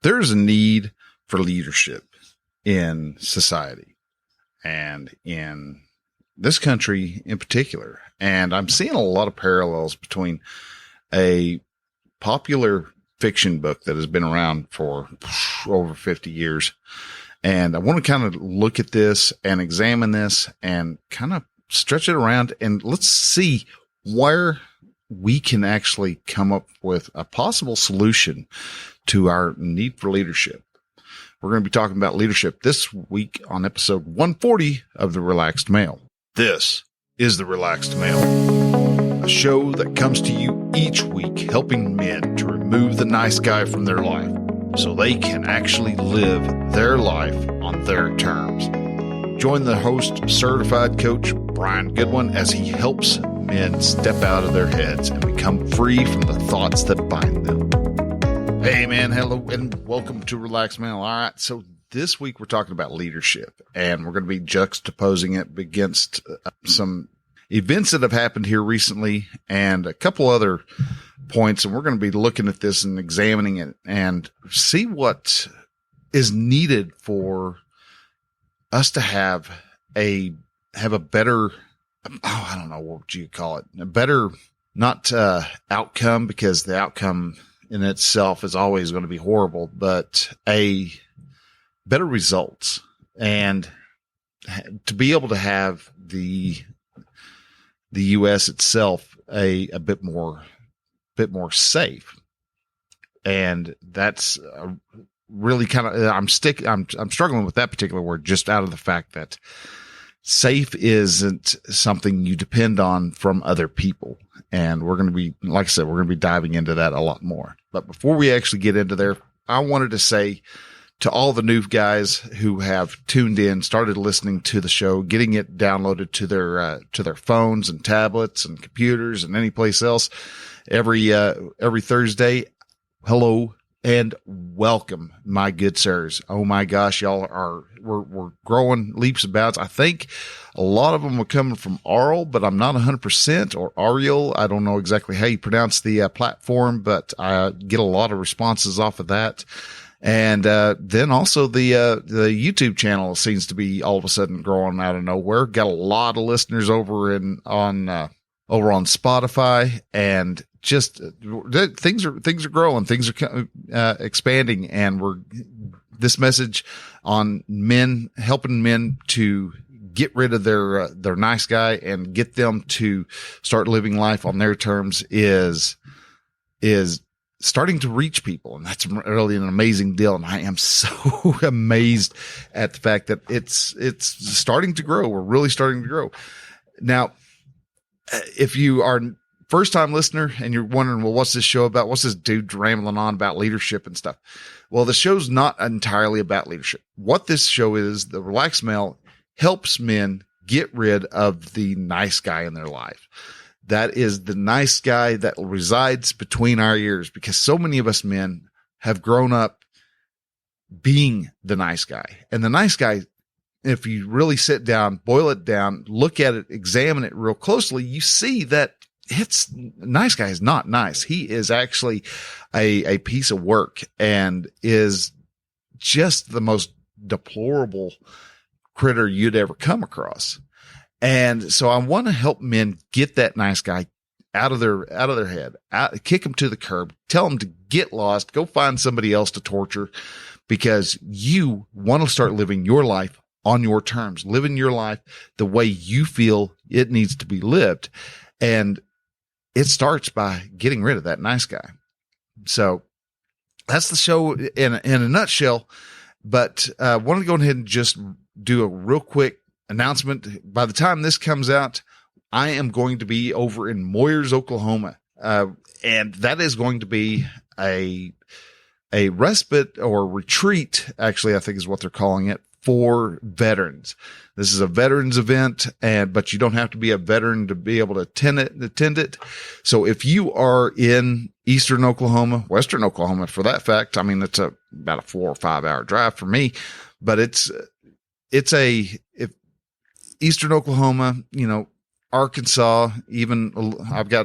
There's a need for leadership in society and in this country in particular. And I'm seeing a lot of parallels between a popular fiction book that has been around for over 50 years. And I want to kind of look at this and examine this and kind of stretch it around, and let's see where we can actually come up with a possible solution to our need for leadership. We're going to be talking about leadership this week on episode 140 of The Relaxed Male. This is The Relaxed Male, a show that comes to you each week helping men to remove the nice guy from their life so they can actually live their life on their terms. Join the host, certified coach Brian Goodwin, as he helps men step out of their heads and become free from the thoughts that bind them. Hey man, hello and welcome to Relaxed Male. All right, so this week we're talking about leadership, and we're going to be juxtaposing it against some events that have happened here recently and a couple other points, and we're going to be looking at this and examining it and see what is needed for us to have a better, I don't know, what would you call it? A better, not outcome, because the outcome in itself is always going to be horrible, but a better results, and to be able to have the U.S. itself a bit more safe. And that's really kind of, I'm struggling with that particular word, just out of the fact that safe isn't something you depend on from other people. And we're going to be, like I said, we're going to be diving into that a lot more. But before we actually get into there, I wanted to say to all the new guys who have tuned in, started listening to the show, getting it downloaded to their phones and tablets and computers and any place else every Thursday. Hello and welcome, my good sirs. Oh my gosh, we're growing leaps and bounds. I think a lot of them are coming from Arl, but I'm not 100%, or Ariel. I don't know exactly how you pronounce the platform, but I get a lot of responses off of that. And then also the YouTube channel seems to be all of a sudden growing out of nowhere. Got a lot of listeners over on Spotify, and just things are growing, things are expanding, and this message on men, helping men to get rid of their nice guy and get them to start living life on their terms is starting to reach people. And that's really an amazing deal. And I am so amazed at the fact that it's starting to grow. We're really starting to grow. Now, if you are first time listener and you're wondering, well, what's this show about? What's this dude rambling on about leadership and stuff? Well, the show's not entirely about leadership. What this show is, the Relaxed Male helps men get rid of the nice guy in their life. That is the nice guy that resides between our ears, because so many of us men have grown up being the nice guy. And the nice guy, if you really sit down, boil it down, look at it, examine it real closely, you see that nice guy is not nice. He is actually a piece of work and is just the most deplorable critter you'd ever come across. And so I want to help men get that nice guy out of their head, kick him to the curb, tell him to get lost, go find somebody else to torture, because you want to start living your life on your terms, living your life the way you feel it needs to be lived. And it starts by getting rid of that nice guy. So that's the show in a nutshell. But I want to go ahead and just do a real quick announcement. By the time this comes out, I am going to be over in Moyers, Oklahoma. And that is going to be a respite or retreat, actually, I think is what they're calling it, for veterans. This is a veterans event, but you don't have to be a veteran to be able to attend it. So if you are in Eastern Oklahoma, Western Oklahoma, for that fact, I mean, it's about a 4 or 5 hour drive for me, but if Eastern Oklahoma, Arkansas, even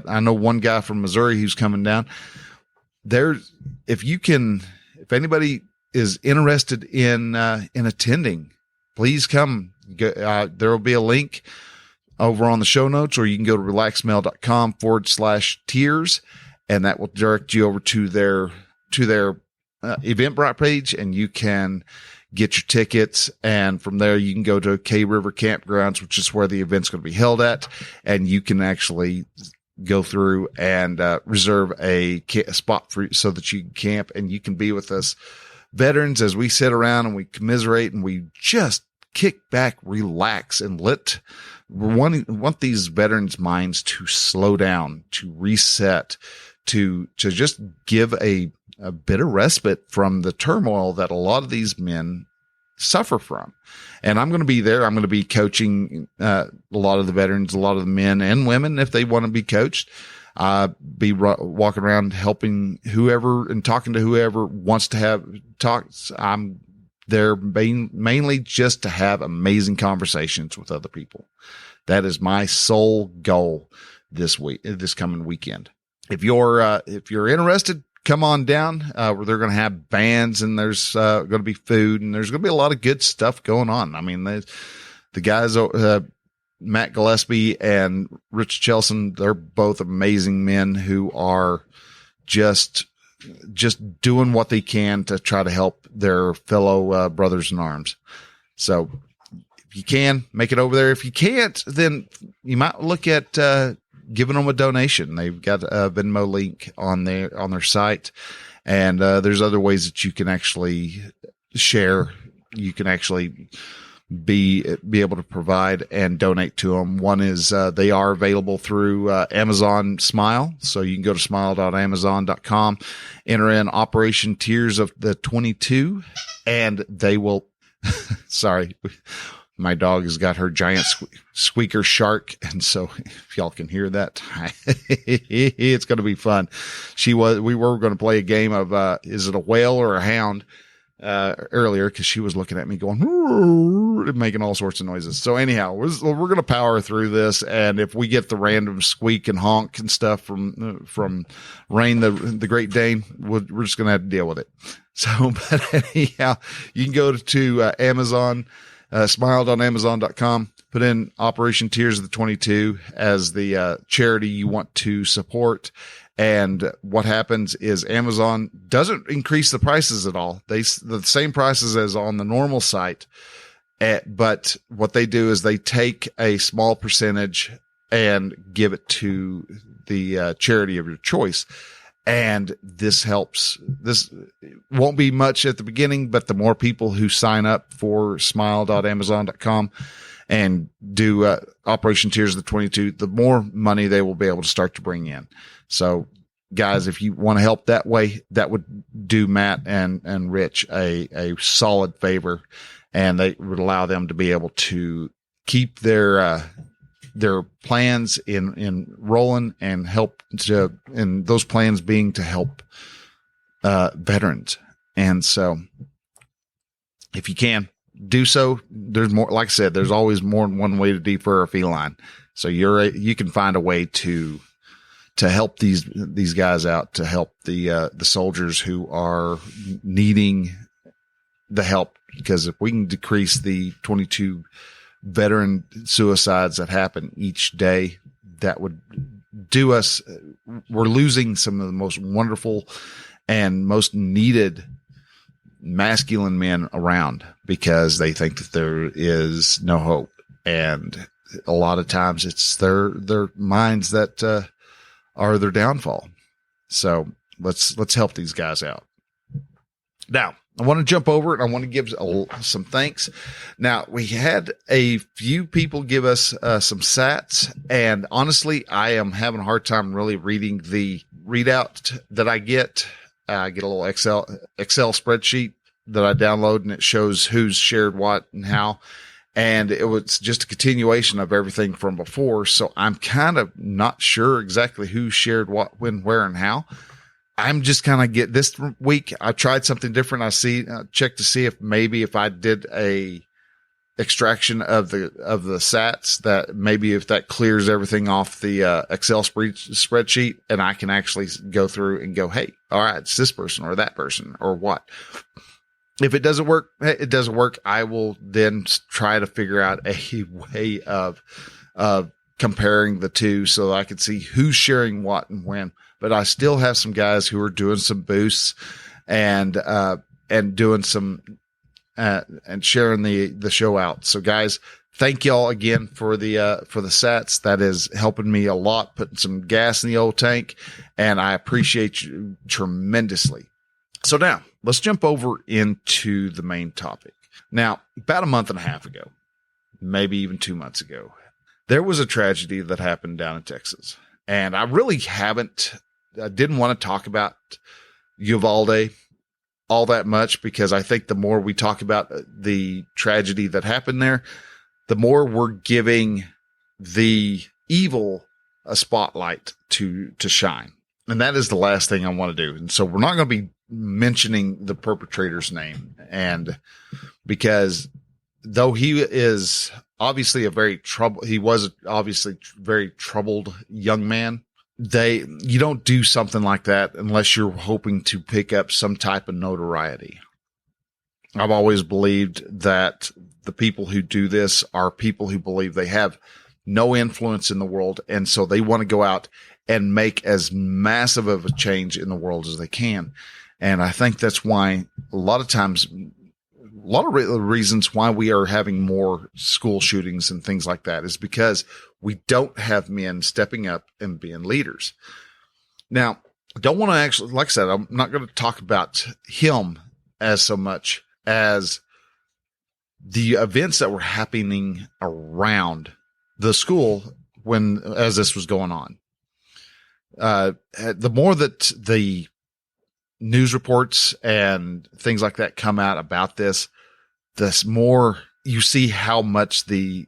I know one guy from Missouri who's coming down there. If anybody is interested in attending, please come. There will be a link over on the show notes, or you can go to relaxmail.com/tiers, and that will direct you over to their Eventbrite page, and you can get your tickets. And from there, you can go to K River Campgrounds, which is where the event's going to be held at. And you can actually go through and reserve a spot for so that you can camp and you can be with us veterans as we sit around and we commiserate and we just kick back, relax, and want these veterans' minds to slow down, to reset, to just give a bit of respite from the turmoil that a lot of these men suffer from. And I'm going to be there. I'm going to be coaching a lot of the veterans, a lot of the men and women, if they want to be coached. Be walking around helping whoever and talking to whoever wants to have talks. I'm there mainly just to have amazing conversations with other people. That is my sole goal this coming weekend. If you're interested, come on down, where they're going to have bands and there's going to be food and there's going to be a lot of good stuff going on. I mean, the guys, Matt Gillespie and Rich Chelson, they're both amazing men who are just doing what they can to try to help their fellow brothers in arms. So if you can, make it over there. If you can't, then you might look at giving them a donation. They've got a Venmo link on their site, and there's other ways that you can actually share. You can actually be able to provide and donate to them. One is they are available through Amazon Smile, so you can go to smile.amazon.com, enter in Operation Tears of the 22, and they will. Sorry. My dog has got her giant squeaker shark. And so if y'all can hear that, it's going to be fun. We were going to play a game of, is it a whale or a hound, earlier, cause she was looking at me going, and making all sorts of noises. So anyhow, we're going to power through this. And if we get the random squeak and honk and stuff from Rain, the Great Dane, we're just going to have to deal with it. So, but anyhow, you can go to Amazon, smile.amazon.com, put in Operation Tears of the 22 as the charity you want to support. And what happens is Amazon doesn't increase the prices at all. The same prices as on the normal site. But what they do is they take a small percentage and give it to the charity of your choice. And this helps. This won't be much at the beginning, but the more people who sign up for smile.amazon.com and do Operation Tears of the 22, the more money they will be able to start to bring in. So guys, if you want to help that way, that would do Matt and Rich a solid favor, and they would allow them to be able to keep their plans in rolling and help and those plans being to help veterans. And so if you can do so, there's more, like I said, there's always more than one way to defer a feline. So you can find a way to help these guys out, to help the soldiers who are needing the help. Because if we can decrease the 22 veteran suicides that happen each day, that would do us. We're losing some of the most wonderful and most needed masculine men around, because they think that there is no hope. And a lot of times it's their minds that are their downfall. So let's help these guys out. Now, I want to jump over it. I want to give some thanks. Now, we had a few people give us some sats, and honestly, I am having a hard time really reading the readout that I get. I get a little Excel spreadsheet that I download, and it shows who's shared what and how. And it was just a continuation of everything from before. So I'm kind of not sure exactly who shared what, when, where, and how. I'm just kind of get this week. I tried something different. I checked to see if I did a extraction of the sats, that maybe if that clears everything off the Excel spreadsheet, and I can actually go through and go, hey, all right, it's this person or that person or what. If it doesn't work, it doesn't work. I will then try to figure out a way of comparing the two so that I can see who's sharing what and when. But I still have some guys who are doing some boosts and doing some and sharing the show out. So guys, thank y'all again for the sats. That is helping me a lot, putting some gas in the old tank, and I appreciate you tremendously. So now let's jump over into the main topic. Now, about a month and a half ago, maybe even 2 months ago, there was a tragedy that happened down in Texas, and I really didn't want to talk about Uvalde all that much, because I think the more we talk about the tragedy that happened there, the more we're giving the evil a spotlight to shine. And that is the last thing I want to do. And so we're not going to be mentioning the perpetrator's name. And because though he is obviously he was obviously very troubled young man, you don't do something like that unless you're hoping to pick up some type of notoriety. I've always believed that the people who do this are people who believe they have no influence in the world. And so they want to go out and make as massive of a change in the world as they can. And I think that's why a lot of reasons why we are having more school shootings and things like that is because we don't have men stepping up and being leaders. Now, I don't want to actually, like I said, I'm not going to talk about him as so much as the events that were happening around the school as this was going on. The more that the news reports and things like that come out about this more you see how much the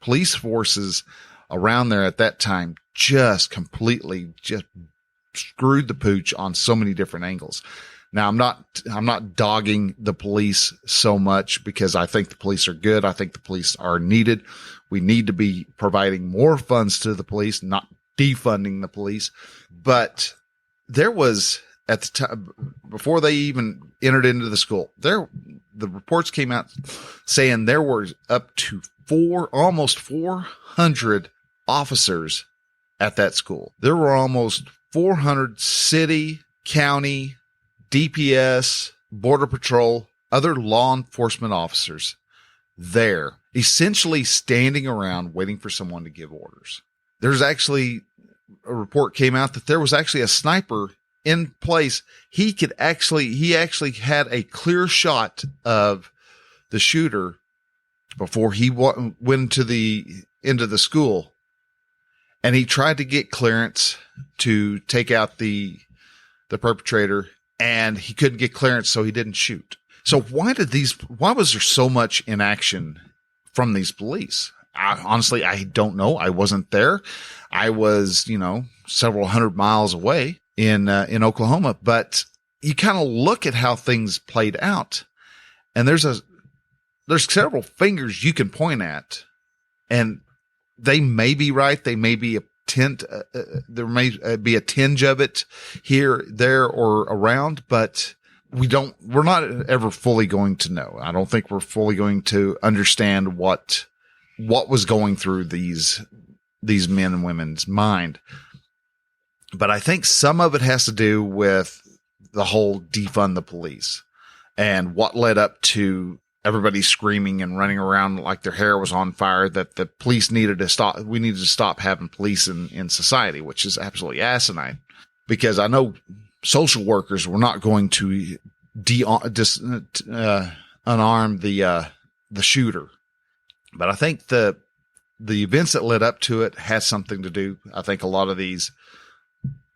police forces around there at that time just completely screwed the pooch on so many different angles. Now, I'm not dogging the police so much, because I think the police are good. I think the police are needed. We need to be providing more funds to the police, not defunding the police. But there was, at the time, before they even entered into the school, the reports came out saying there were up to almost 400 officers at that school. There were almost 400 city, county, DPS, Border Patrol, other law enforcement officers there, essentially standing around waiting for someone to give orders. There's actually a report came out that there was actually a sniper in place. He actually had a clear shot of the shooter before he went into the school, and he tried to get clearance to take out the perpetrator, and he couldn't get clearance, so he didn't shoot. So why was there so much inaction from these police? Honestly, I don't know. I wasn't there. I was, several hundred miles away in Oklahoma, but you kind of look at how things played out, and there's several fingers you can point at, and they may be right. They may be there may be a tinge of it here, there, or around, but we're not ever fully going to know. I don't think we're fully going to understand what was going through these men and women's mind. But I think some of it has to do with the whole defund the police and what led up to everybody screaming and running around like their hair was on fire, that the police needed to stop. We needed to stop having police in society, which is absolutely asinine, because I know social workers were not going to unarm the shooter. But I think the events that led up to it had something to do. I think a lot of these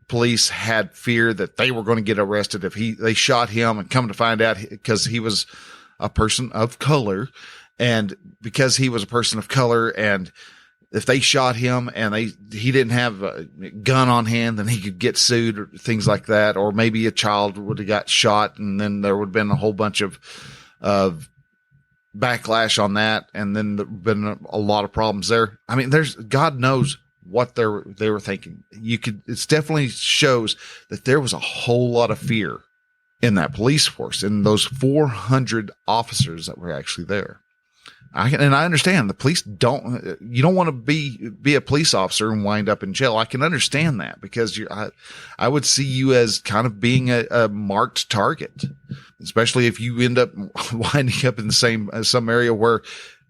police had fear that they were going to get arrested if they shot him, and come to find out, because he was a person of color, and because he was a person of color, and if they shot him and he didn't have a gun on hand, then he could get sued or things like that. Or maybe a child would have got shot, and then there would have been a whole bunch of backlash on that. And then there have been a lot of problems there. I mean, God knows what they were thinking. It definitely shows that there was a whole lot of fear in that police force, in those 400 officers that were actually there. I understand the police you don't want to be a police officer and wind up in jail. I can understand that because I would see you as kind of being a marked target, especially if you end up winding up in the some area where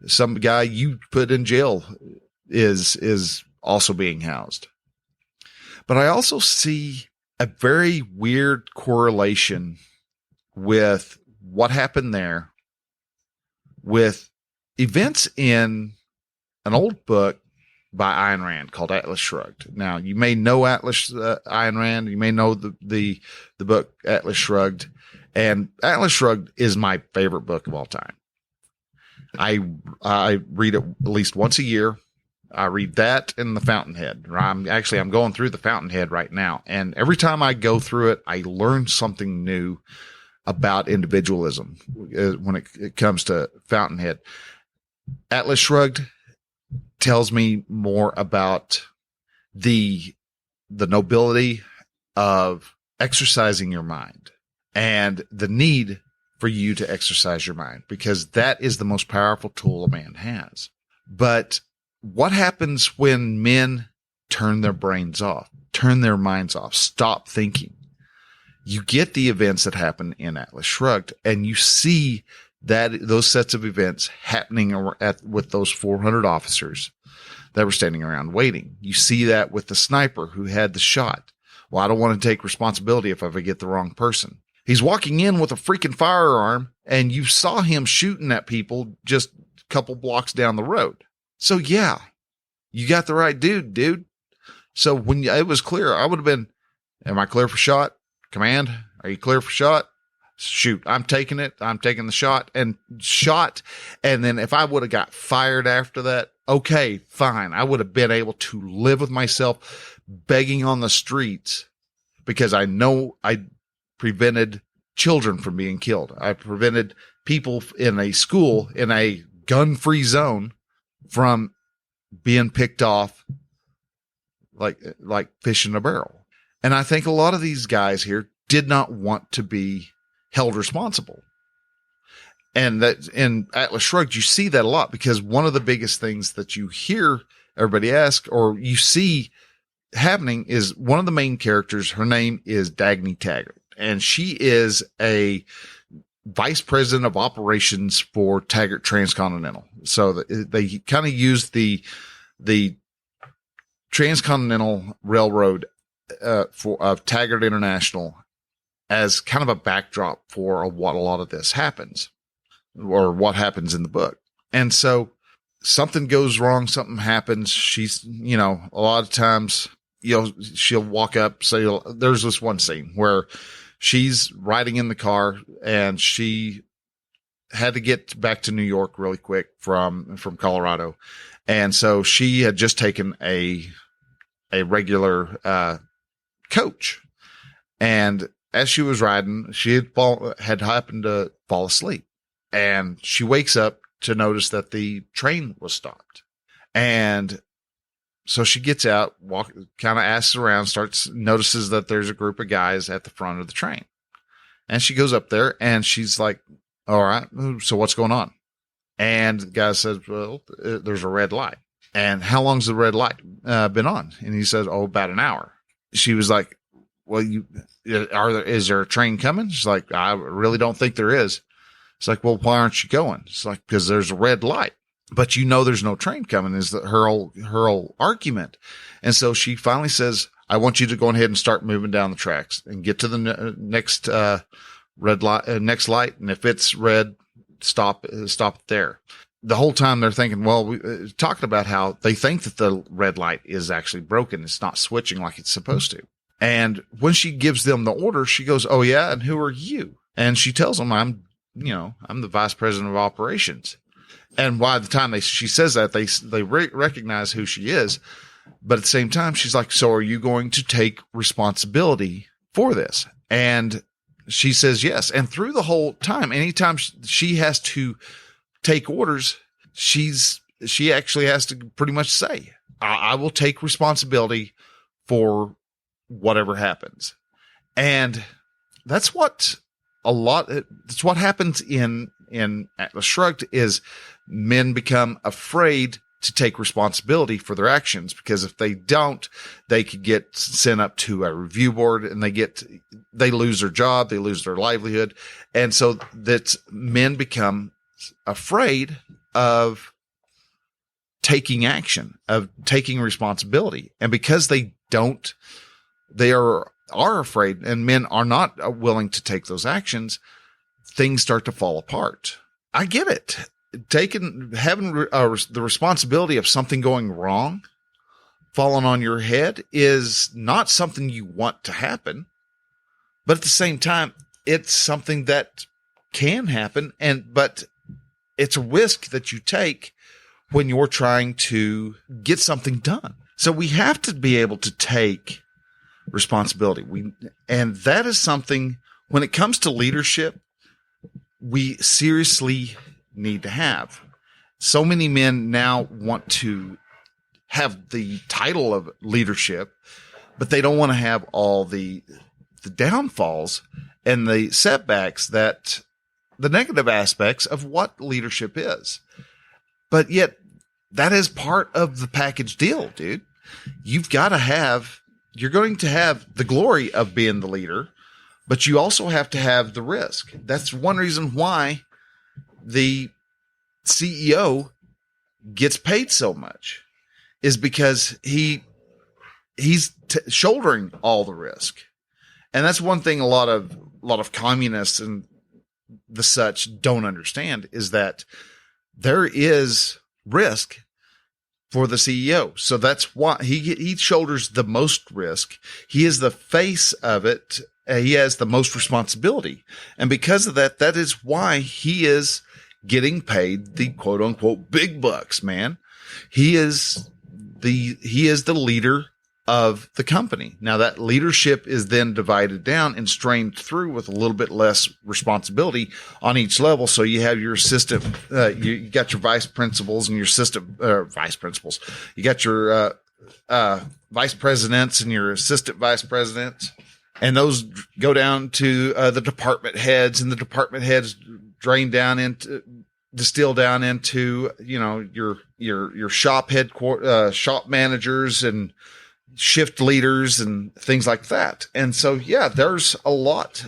some guy you put in jail is also being housed. But I also see a very weird correlation with what happened there with events in an old book by Ayn Rand called Atlas Shrugged. Now, you may know Ayn Rand. You may know the book Atlas Shrugged. And Atlas Shrugged is my favorite book of all time. I read it at least once a year. I read that and The Fountainhead. I'm going through The Fountainhead right now. And every time I go through it, I learn something new about individualism when it comes to Fountainhead. Atlas Shrugged tells me more about the nobility of exercising your mind and the need for you to exercise your mind, because that is the most powerful tool a man has. But what happens when men turn their brains off, turn their minds off, stop thinking? You get the events that happen in Atlas Shrugged, and you see those sets of events happening with those 400 officers that were standing around waiting. You see that with the sniper who had the shot. Well, I don't want to take responsibility if I get the wrong person. He's walking in with a freaking firearm, and you saw him shooting at people just a couple blocks down the road. So yeah, you got the right dude. So when it was clear, I would have been, am I clear for shot? Command, are you clear for shot? Shoot, I'm taking it. I'm taking the shot. And then if I would have got fired after that, okay, fine. I would have been able to live with myself begging on the streets because I know I prevented children from being killed. I prevented people in a school, in a gun-free zone, from being picked off like fish in a barrel. And I think a lot of these guys here did not want to be held responsible. And that in Atlas Shrugged, you see that a lot, because one of the biggest things that you hear everybody ask, or you see happening, is one of the main characters. Her name is Dagny Taggart, and she is a vice president of operations for Taggart Transcontinental. So they kind of use the Transcontinental Railroad of Taggart International as kind of a backdrop for what a lot of this happens, or what happens in the book. And so something goes wrong, something happens. She's, a lot of times, she'll walk up, say, there's this one scene where she's riding in the car and she had to get back to New York really quick from Colorado. And so she had just taken a regular, coach, and as she was riding, she had happened to fall asleep, and she wakes up to notice that the train was stopped. And so she gets out, kind of asks around, notices that there's a group of guys at the front of the train. And she goes up there and she's like, all right, so what's going on? And the guy says, well, there's a red light. And how long's the red light been on? And he says, about an hour. She was like, well, is there a train coming? She's like, I really don't think there is. It's like, well, why aren't you going? It's like, because there's a red light, but there's no train coming, is her whole argument. And so she finally says, I want you to go ahead and start moving down the tracks and get to the next, red light, next light. And if it's red, stop there. The whole time they're thinking, well, talking about how they think that the red light is actually broken. It's not switching like it's supposed to. And when she gives them the order, she goes, oh yeah. And who are you? And she tells them, I'm the vice president of operations. And by the time she says that, they recognize who she is. But at the same time, she's like, so are you going to take responsibility for this? And she says yes. And through the whole time, anytime she has to take orders, she actually has to pretty much say, I will take responsibility for whatever happens. And that's what it's what happens in Atlas Shrugged is men become afraid to take responsibility for their actions, because if they don't, they could get sent up to a review board and they lose their job, they lose their livelihood. And so that men become afraid of taking action, of taking responsibility. And because they are afraid, and men are not willing to take those actions, things start to fall apart. I get it. Having the responsibility of something going wrong falling on your head is not something you want to happen, but at the same time, it's something that can happen. But it's a risk that you take when you're trying to get something done. So we have to be able to take responsibility. And that is something, when it comes to leadership, we seriously need to have. So many men now want to have the title of leadership, but they don't want to have all the downfalls and the setbacks, the negative aspects of what leadership is. But yet that is part of the package deal, dude. You're going to have the glory of being the leader, but you also have to have the risk. That's one reason why the CEO gets paid so much, is because he's shouldering all the risk. And that's one thing a lot of communists and the such don't understand, is that there is risk for the CEO. So that's why he shoulders the most risk. He is the face of it. He has the most responsibility. And because of that, that is why he is getting paid the quote unquote big bucks, man. He is the leader of the company. Now that leadership is then divided down and strained through with a little bit less responsibility on each level. So you have your assistant, you got your vice principals and your assistant vice principals. You got your vice presidents and your assistant vice presidents, and those go down to the department heads, and the department heads distill down into, your shop shop managers and shift leaders and things like that. And so, yeah, there's a lot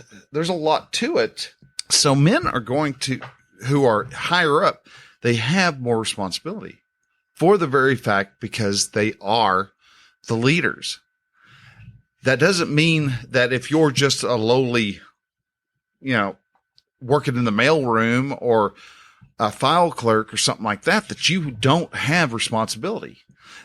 to it. So men who are higher up, they have more responsibility for the very fact because they are the leaders. That doesn't mean that if you're just a lowly, working in the mailroom or a file clerk or something like that, that you don't have responsibility.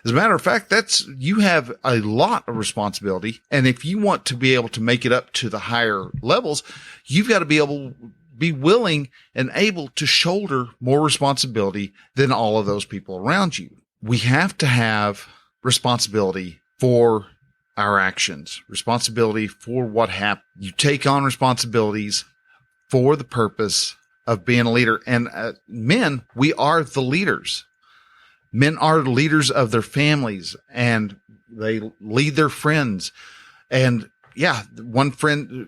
As a matter of fact, you have a lot of responsibility. And if you want to be able to make it up to the higher levels, you've got to be willing and able to shoulder more responsibility than all of those people around you. We have to have responsibility for our actions, responsibility for what happened. You take on responsibilities for the purpose of being a leader. And men, we are the leaders. Men are leaders of their families, and they lead their friends. And yeah, one friend,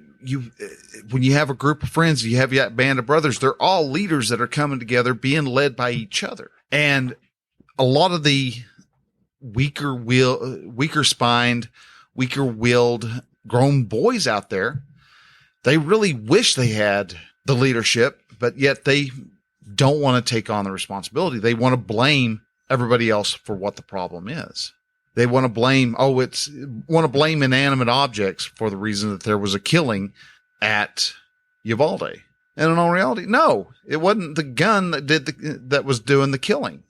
when you have a group of friends, you have that band of brothers, they're all leaders that are coming together, being led by each other. And a lot of the weaker spined, weaker willed grown boys out there, they really wish they had the leadership, but yet they don't want to take on the responsibility. They want to blame everybody else for what the problem is. They want to blame, blame inanimate objects for the reason that there was a killing at Uvalde. And in all reality, no, it wasn't the gun that was doing the killing.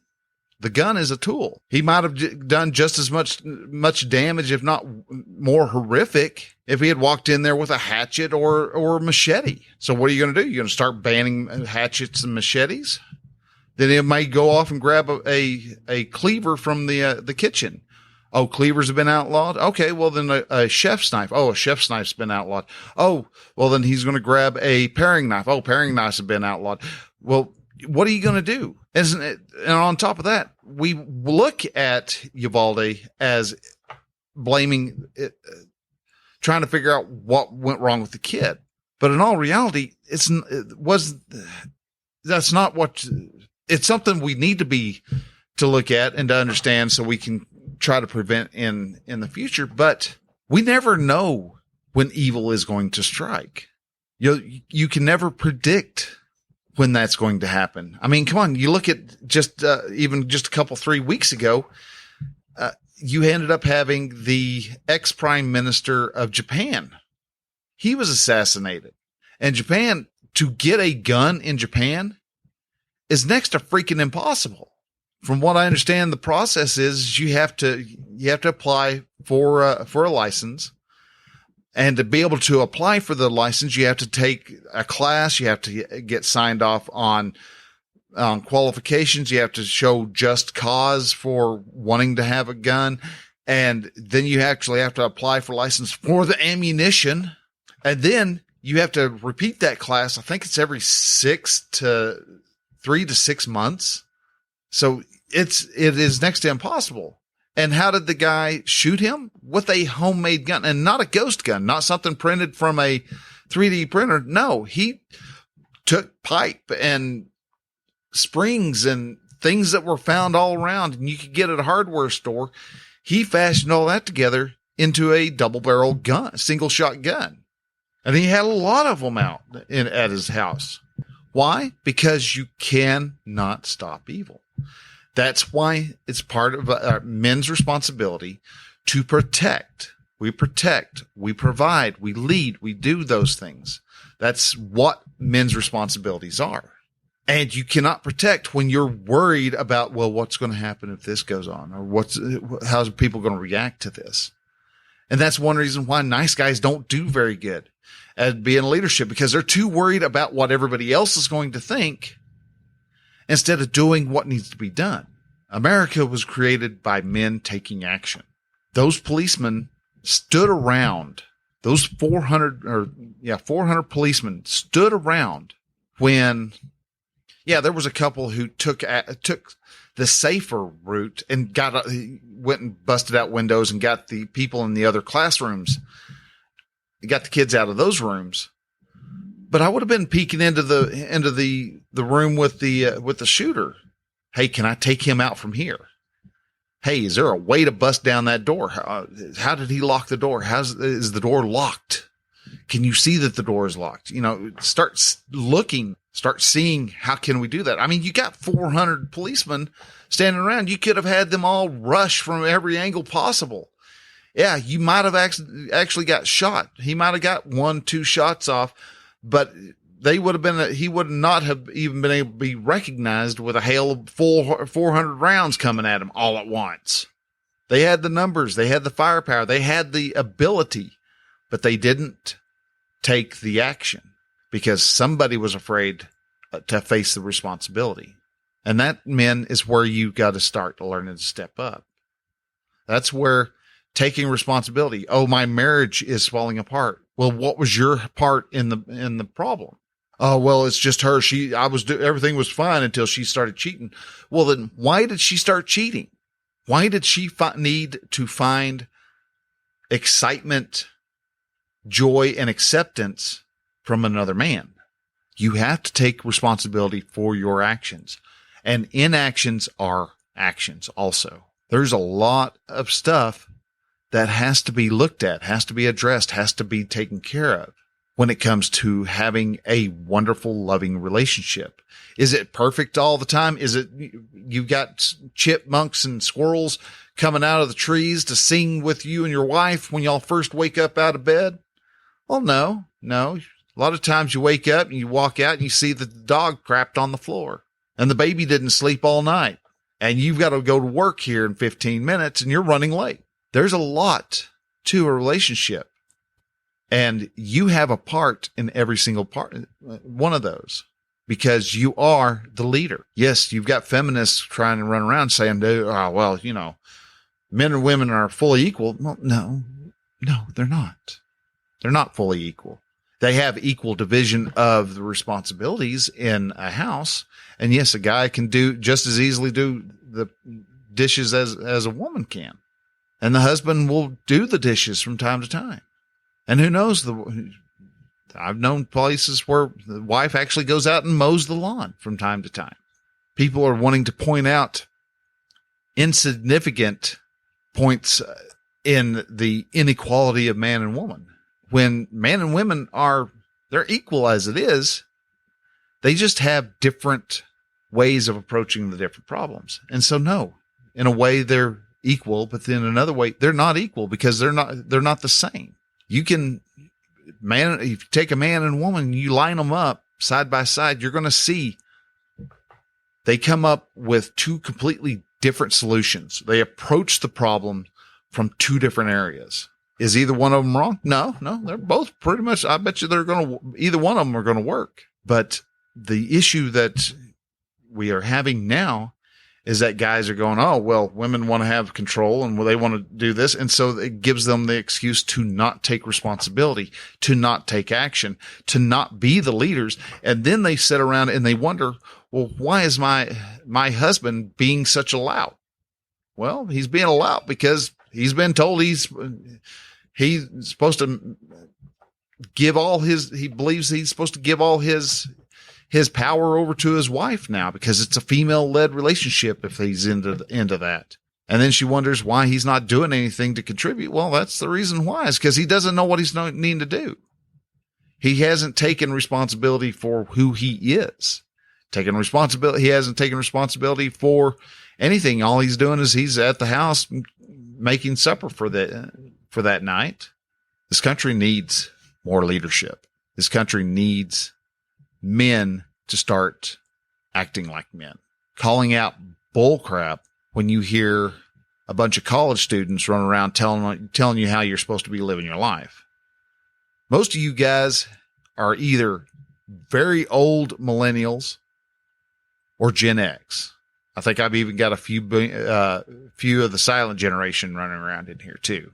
The gun is a tool. He might have done just as much damage, if not more horrific, if he had walked in there with a hatchet or a machete. So what are you going to do? You're going to start banning hatchets and machetes? Then he may go off and grab a cleaver from the kitchen. Oh, cleavers have been outlawed? Okay, well then a chef's knife. Oh, a chef's knife's been outlawed. Oh, well then he's going to grab a paring knife. Oh, paring knives have been outlawed. Well, what are you going to do? Isn't it? And on top of that, we look at Uvalde as blaming it, trying to figure out what went wrong with the kid. But in all reality, that's not it's something we need to look at and to understand so we can try to prevent in the future. But we never know when evil is going to strike. You can never predict when that's going to happen. I mean, come on, you look at even just a couple, 3 weeks ago, you ended up having the ex-prime minister of Japan. He was assassinated. And Japan, to get a gun in Japan is next to freaking impossible. From what I understand, the process is you have to apply for a license. And to be able to apply for the license, you have to take a class. You have to get signed off on qualifications. You have to show just cause for wanting to have a gun. And then you actually have to apply for license for the ammunition. And then you have to repeat that class. I think it's every 3 to 6 months. So it is next to impossible. And how did the guy shoot him? With a homemade gun, and not a ghost gun, not something printed from a 3D printer. No, he took pipe and springs and things that were found all around and you could get at a hardware store. He fashioned all that together into a double barrel gun, single shot gun. And he had a lot of them out at his house. Why? Because you cannot stop evil. That's why it's part of men's responsibility to protect. We protect, we provide, we lead, we do those things. That's what men's responsibilities are. And you cannot protect when you're worried about, well, what's going to happen if this goes on, or how's people going to react to this? And that's one reason why nice guys don't do very good at being leadership, because they're too worried about what everybody else is going to think instead of doing what needs to be done. America was created by men taking action. Those policemen stood around. Those 400 policemen stood around when, there was a couple who took the safer route and went and busted out windows and got the people in the other classrooms, got the kids out of those rooms. But I would have been peeking into the room with the shooter. Hey, can I take him out from here? Hey, is there a way to bust down that door? How did he lock the door? Is the door locked? Can you see that the door is locked? Start looking, start seeing, how can we do that? I mean, you got 400 policemen standing around. You could have had them all rush from every angle possible. Yeah, you might have actually got shot. He might have got 1-2 shots off, but he would not have even been able to be recognized with a hail of 400 rounds coming at him all at once. They had the numbers. They had the firepower. They had the ability, but they didn't take the action because somebody was afraid to face the responsibility. And that, men, is where you got to start learning to step up. That's where taking responsibility. Oh, my marriage is falling apart. Well, what was your part in the problem? Oh, well, it's just her. Everything was fine until she started cheating. Well, then why did she start cheating? Why did she need to find excitement, joy, and acceptance from another man? You have to take responsibility for your actions, and inactions are actions also. There's a lot of stuff that has to be looked at, has to be addressed, has to be taken care of when it comes to having a wonderful, loving relationship. Is it perfect all the time? Is it, you've got chipmunks and squirrels coming out of the trees to sing with you and your wife when y'all first wake up out of bed? Well, no. A lot of times you wake up and you walk out and you see that the dog crapped on the floor and the baby didn't sleep all night and you've got to go to work here in 15 minutes and you're running late. There's a lot to a relationship, and you have a part in every single part, one of those, because you are the leader. Yes, you've got feminists trying to run around saying, men and women are fully equal. Well, no, they're not. They're not fully equal. They have equal division of the responsibilities in a house. And yes, a guy can just as easily do the dishes as a woman can. And the husband will do the dishes from time to time. And who knows, I've known places where the wife actually goes out and mows the lawn from time to time. People are wanting to point out insignificant points in the inequality of man and woman. When man and women they're equal as it is. They just have different ways of approaching the different problems. And so no, in a way they're equal, but then another way they're not equal because they're not the same. If you take a man and a woman and you line them up side by side, you're going to see they come up with two completely different solutions. They approach the problem from two different areas. Is either one of them wrong? No, they're both pretty much, I bet you either one of them are going to work. But the issue that we are having now is that guys are going, oh, well, women want to have control and they want to do this. And so it gives them the excuse to not take responsibility, to not take action, to not be the leaders. And then they sit around and they wonder, well, why is my husband being such a lout? Well, he's being a lout because he's been told he's supposed to he believes he's supposed to give all his power over to his wife now because it's a female-led relationship if he's into that. And then she wonders why he's not doing anything to contribute. Well, that's the reason why. It's because he doesn't know what he's needing to do. He hasn't taken responsibility for who he is. He hasn't taken responsibility for anything. All he's doing is he's at the house making supper for that night. This country needs more leadership. This country needs men to start acting like men, calling out bull crap when you hear a bunch of college students run around telling you how you're supposed to be living your life. Most of you guys are either very old millennials or Gen X. I think I've even got a few of the silent generation running around in here too,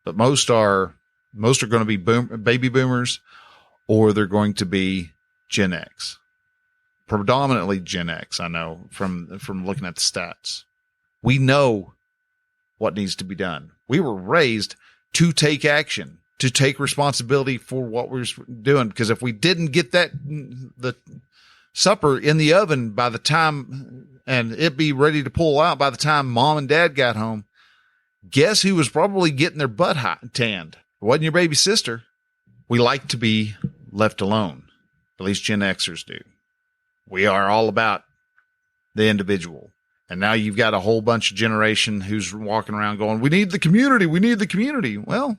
but most are going to be baby boomers, or they're going to be Gen X, predominantly Gen X. I know from looking at the stats, we know what needs to be done. We were raised to take action, to take responsibility for what we're doing. Because if we didn't get the supper in the oven by the time, and it be ready to pull out by the time mom and dad got home, guess who was probably getting their butt tanned? It wasn't your baby sister. We like to be left alone. At least Gen Xers do. We are all about the individual. And now you've got a whole bunch of generation who's walking around going, we need the community. We need the community. Well,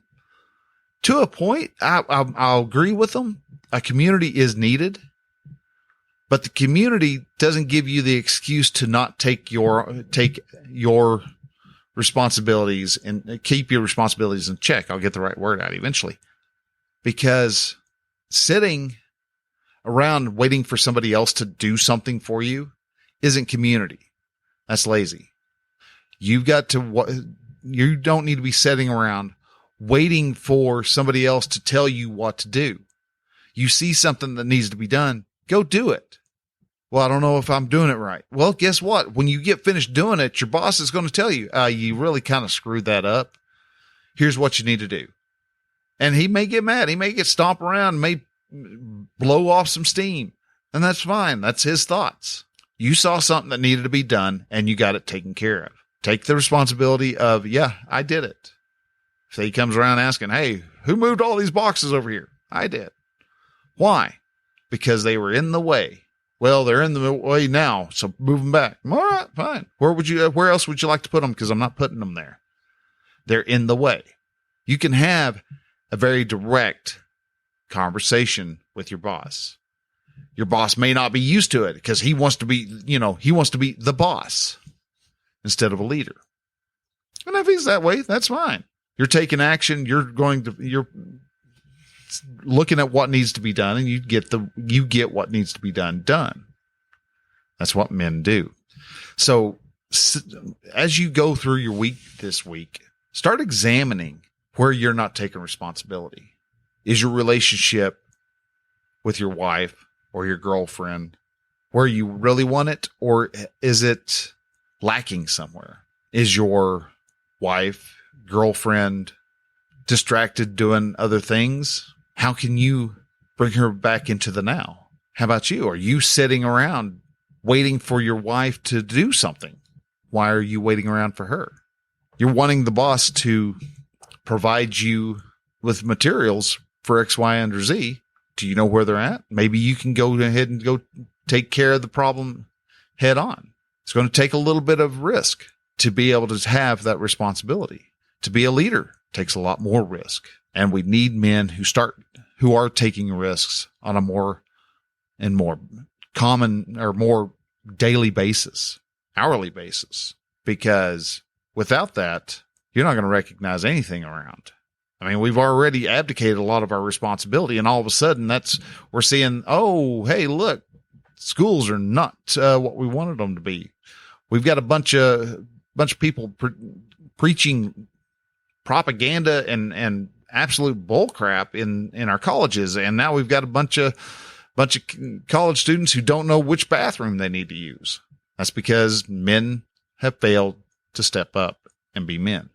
to a point, I'll agree with them. A community is needed, but the community doesn't give you the excuse to not take your responsibilities and keep your responsibilities in check. I'll get the right word out eventually, because sitting around waiting for somebody else to do something for you isn't community. That's lazy. You don't need to be sitting around waiting for somebody else to tell you what to do. You see something that needs to be done, go do it. Well, I don't know if I'm doing it right. Well, guess what? When you get finished doing it, your boss is going to tell you, you really kind of screwed that up. Here's what you need to do. And he may get mad. He may get stomped around, may blow off some steam, and that's fine. That's his thoughts. You saw something that needed to be done and you got it taken care of. Take the responsibility of, yeah, I did it. If he comes around asking, hey, who moved all these boxes over here? I did. Why? Because they were in the way. Well, they're in the way now, so move them back. All right, fine. Where else would you like to put them? Because I'm not putting them there. They're in the way. You can have a very direct conversation with your boss. Your boss may not be used to it because he wants to be the boss instead of a leader. And if he's that way, that's fine. You're taking action. You're looking at what needs to be done, and you get what needs to be done. That's what men do. So as you go through your week this week, start examining where you're not taking responsibility. Is your relationship with your wife or your girlfriend where you really want it, or is it lacking somewhere? Is your wife, girlfriend distracted doing other things? How can you Bring her back into the now. How about you? Are you sitting around waiting for your wife to do something? Why are you waiting around for her? You're wanting the boss to provide you with materials for X, Y, and Z. Do you know where they're at? Maybe you can go ahead and go take care of the problem head on. It's going to take a little bit of risk to be able to have that responsibility. To be a leader takes a lot more risk. And we need men who are taking risks on a more common or more daily basis, hourly basis, because without that, you're not going to recognize anything around. I mean, we've already abdicated a lot of our responsibility, and all of a sudden we're seeing, oh, hey, look, schools are not what we wanted them to be. We've got a bunch of people preaching propaganda and absolute bullcrap in our colleges, and now we've got a bunch of college students who don't know which bathroom they need to use. That's because men have failed to step up and be men.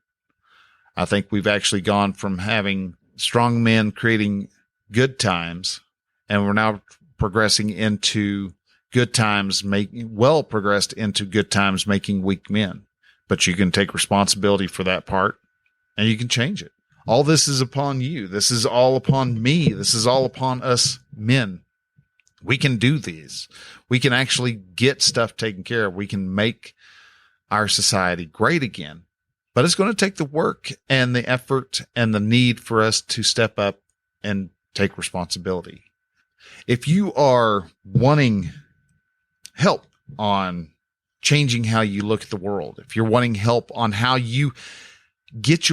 I think we've actually gone from having strong men creating good times, and we're now progressing into good times, progressed into good times making weak men. But you can take responsibility for that part, and you can change it. All this is upon you. This is all upon me. This is all upon us men. We can do these. We can actually get stuff taken care of. We can make our society great again. But it's going to take the work and the effort and the need for us to step up and take responsibility. If you are wanting help on changing how you look at the world, if you're wanting help on how you put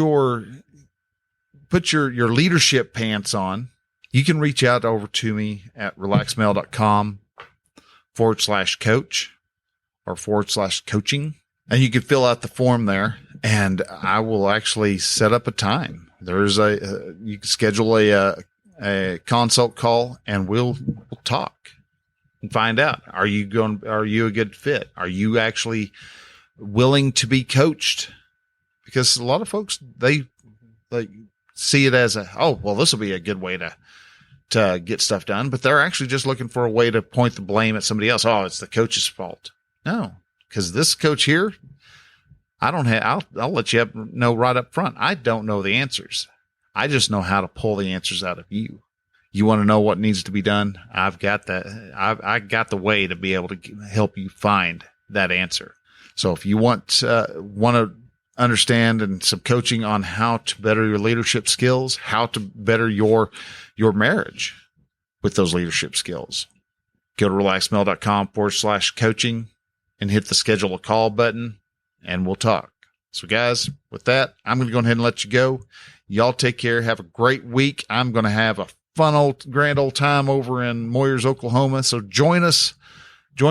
your leadership pants on, you can reach out over to me at relaxmail.com/coach or /coaching. And you can fill out the form there, and I will actually set up a time. You can schedule a consult call, and we'll talk and find out. Are you a good fit? Are you actually willing to be coached? Because a lot of folks, they see it as this will be a good way to get stuff done, but they're actually just looking for a way to point the blame at somebody else. Oh, it's the coach's fault. No. Because this coach here, I'll let you know right up front. I don't know the answers. I just know how to pull the answers out of you. You want to know what needs to be done? I've got that. I got the way to be able to help you find that answer. So if you want to understand and some coaching on how to better your leadership skills, how to better your marriage with those leadership skills, go to relaxmail.com/coaching. and hit the schedule a call button, and we'll talk. So guys, with that, I'm going to go ahead and let you go. Y'all take care. Have a great week. I'm going to have a grand old time over in Moyers, Oklahoma. So join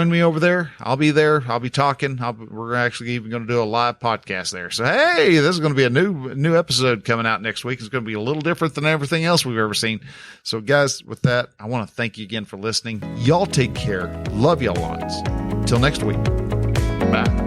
me over there. I'll be there. I'll be talking. We're actually even going to do a live podcast there. So, hey, this is going to be a new episode coming out next week. It's going to be a little different than everything else we've ever seen. So guys, with that, I want to thank you again for listening. Y'all take care. Love y'all lots. Till next week. Bye.